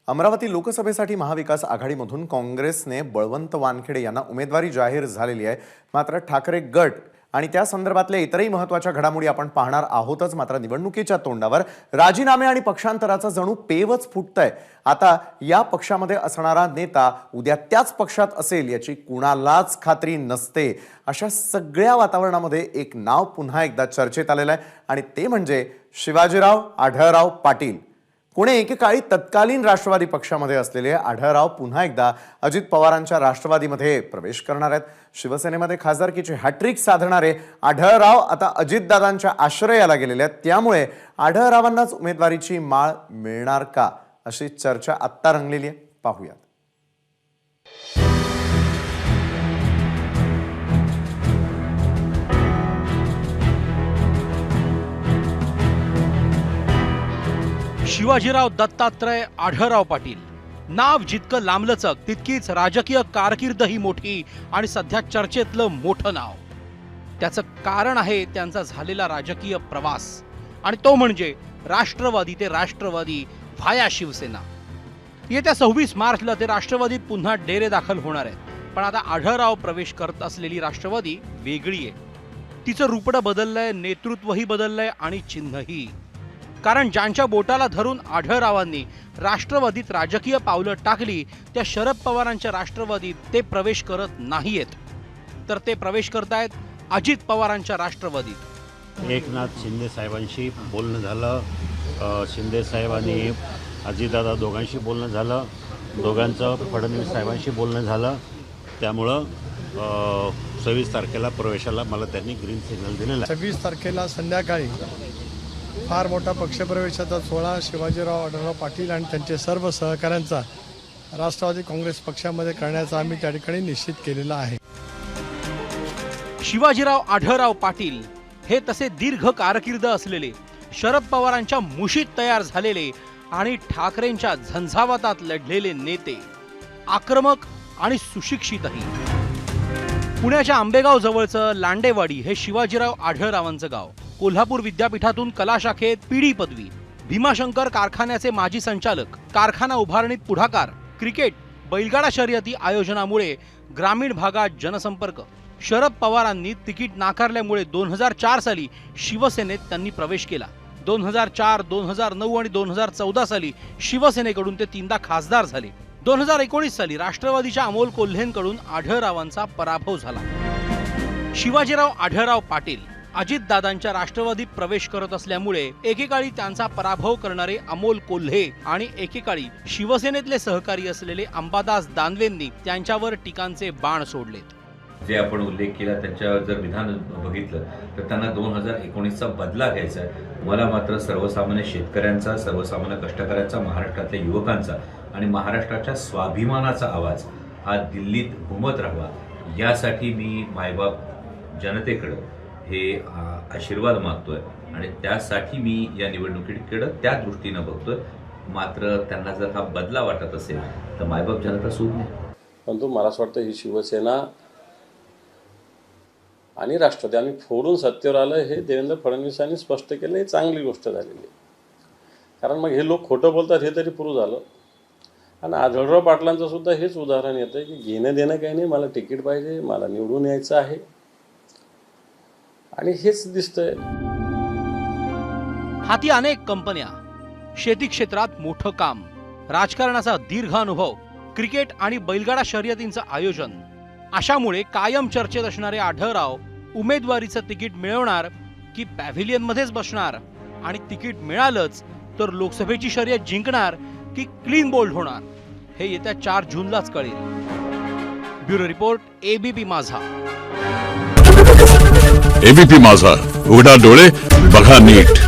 अमरावती लोकसभेसाठी महाविकास आघाडीमधून काँग्रेसने बळवंत वानखेडे यांना उमेदवारी जाहीर झालेली आहे। मात्र ठाकरे गट आणि त्या संदर्भातल्या इतरही महत्त्वाच्या घडामोडी आपण पाहणार आहोतच। मात्र निवडणुकीच्या तोंडावर राजीनामे आणि पक्षांतराचा जणू पेवच फुटतंय। आता या पक्षामध्ये असणारा नेता उद्या त्याच पक्षात असेल याची कुणालाच खात्री नसते। अशा सगळ्या वातावरणामध्ये एक नाव पुन्हा एकदा चर्चेत आलेलं आहे आणि ते म्हणजे शिवाजीराव आढळराव पाटील। पुणे एकेकाळी तत्कालीन राष्ट्रवादी पक्षामध्ये असलेले आढळराव पुन्हा एकदा अजित पवारांच्या राष्ट्रवादीमध्ये प्रवेश करणार आहेत। शिवसेनेमध्ये खासदारकीची हॅट्रिक साधणारे आढळराव आता अजितदादांच्या आश्रयाला गेलेले आहेत। त्यामुळे आढळरावांनाच उमेदवारीची माळ मिळणार का अशी चर्चा आत्ता रंगलेली आहे। पाहूयात। शिवाजीराव दत्तात्रय आढळराव पाटील नाव जितकं लांबलचक तितकीच राजकीय कारकीर्दही मोठी आणि सध्या चर्चेतलं मोठं नाव। त्याचं कारण आहे त्यांचा झालेला राजकीय प्रवास आणि तो म्हणजे राष्ट्रवादी ते राष्ट्रवादी व्हाया शिवसेना। येत्या 26 मार्चला ते राष्ट्रवादीत पुन्हा डेरे दाखल होणार आहेत। पण आता आढळराव प्रवेश करत असलेली राष्ट्रवादी वेगळी आहे। तिचं रूपडं बदललंय, नेतृत्वही बदललंय आणि चिन्हही। कारण ज्यांच्या बोटाला धरून आढळरावांनी राष्ट्रवादीत राजकीय पावलं टाकली त्या शरद पवारांच्या राष्ट्रवादीत ते प्रवेश करत नाहीयेत, तर ते प्रवेश करतायत अजित पवारांच्या राष्ट्रवादीत। एकनाथ शिंदे साहेबांशी बोलणं झालं, शिंदे साहेबांनी अजितदादा दोघांशी बोलणं झालं, दोघांचं फडणवीस साहेबांशी बोलणं झालं। त्यामुळं 26 तारखेला प्रवेशाला मला त्यांनी ग्रीन सिग्नल दिलेला आहे। 26 तारखेला संध्याकाळी फार मोठा पक्षप्रवेशाचा सोहळा शिवाजीराव आढळराव पाटील आणि त्यांचे सर्व सहकाऱ्यांचा राष्ट्रवादी काँग्रेस पक्षामध्ये करण्याचा आम्ही त्या ठिकाणी निश्चित केलेला आहे। शिवाजीराव आढळराव पाटील हे तसे दीर्घ कारकीर्द असलेले, शरद पवारांच्या मुशीत तयार झालेले आणि ठाकरेंच्या झंझावातात लढलेले नेते, आक्रमक आणि सुशिक्षितही। पुण्याच्या आंबेगाव जवळचं लांडेवाडी हे शिवाजीराव आढळरावांचं गाव। कोल्हापूर विद्यापीठातून कला शाखेत पीडी पदवी, भीमाशंकर कारखान्याचे माजी संचालक, कारखाना उभारणीत पुढाकार, क्रिकेट, बैलगाडा शर्यती आयोजनामुळे ग्रामीण भागात जनसंपर्क। शरद पवारांनी तिकीट नाकारल्यामुळे 2004 साली शिवसेनेत त्यांनी प्रवेश केला। 2004, 2009 आणि 2014 साली शिवसेनेकडून ते 3दा खासदार झाले। 2019 साली राष्ट्रवादीच्या अमोल कोल्हेंकडून आढळरावांचा पराभव झाला। शिवाजीराव आढळराव पाटील अजितदादांच्या राष्ट्रवादीत प्रवेश करत असल्यामुळे एकेकाळी त्यांचा पराभव करणारे अमोल कोल्हे आणि एकेकाळी शिवसेनेतले सहकारी असलेले अंबादास दानवेंनी त्यांच्यावर टीकांचे बाण सोडलेत। जे आपण उल्लेख केला त्यांच्या जर विधान बघितलं तर त्यांना 2019चा बदला घ्यायचा आहे। मला मात्र सर्वसामान्य शेतकऱ्यांचा, सर्वसामान्य कष्टकऱ्यांचा, महाराष्ट्रातल्या युवकांचा आणि महाराष्ट्राच्या स्वाभिमानाचा आवाज हा दिल्लीत घुमत राहावा यासाठी मी मायबाप जनतेकडे हे आशीर्वाद मागतोय आणि त्यासाठी मी या निवडणुकीकडे त्या दृष्टीनं बघतोय। मात्र त्यांना जर हा बदला वाटत असेल तर मायबाप जनता सूद नाही। परंतु मला असं वाटतं ही शिवसेना आणि राष्ट्रवादी आम्ही फोडून सत्तेवर आलं हे देवेंद्र फडणवीसांनी स्पष्ट केलं, ही चांगली गोष्ट झालेली आहे। कारण मग हे लोक खोटं बोलतात हे तरी प्रूव्ह झालं। आणि आढळराव पाटलांचं सुद्धा हेच उदाहरण येतं की घेणं देणं काही नाही, मला तिकीट पाहिजे, मला निवडून यायचं आहे आणि हेच दिसतंय। हाती अनेक कंपन्या, शेती क्षेत्रात मोठं काम, राजकारणाचा दीर्घ अनुभव, क्रिकेट आणि बैलगाडा शर्यतींचं आयोजन, अशामुळे कायम चर्चेत असणारे आढळराव उमेदवारीचं तिकीट मिळवणार की पॅव्हिलियनमध्येच बसणार आणि तिकीट मिळालंच तर लोकसभेची शर्यत जिंकणार की क्लीन बोल्ड होणार हे येत्या 4 जूनलाच कळेल। ब्युरो रिपोर्ट, एबीपी माझा। एबीपी माझा, उघडा डोळे बघा नीट।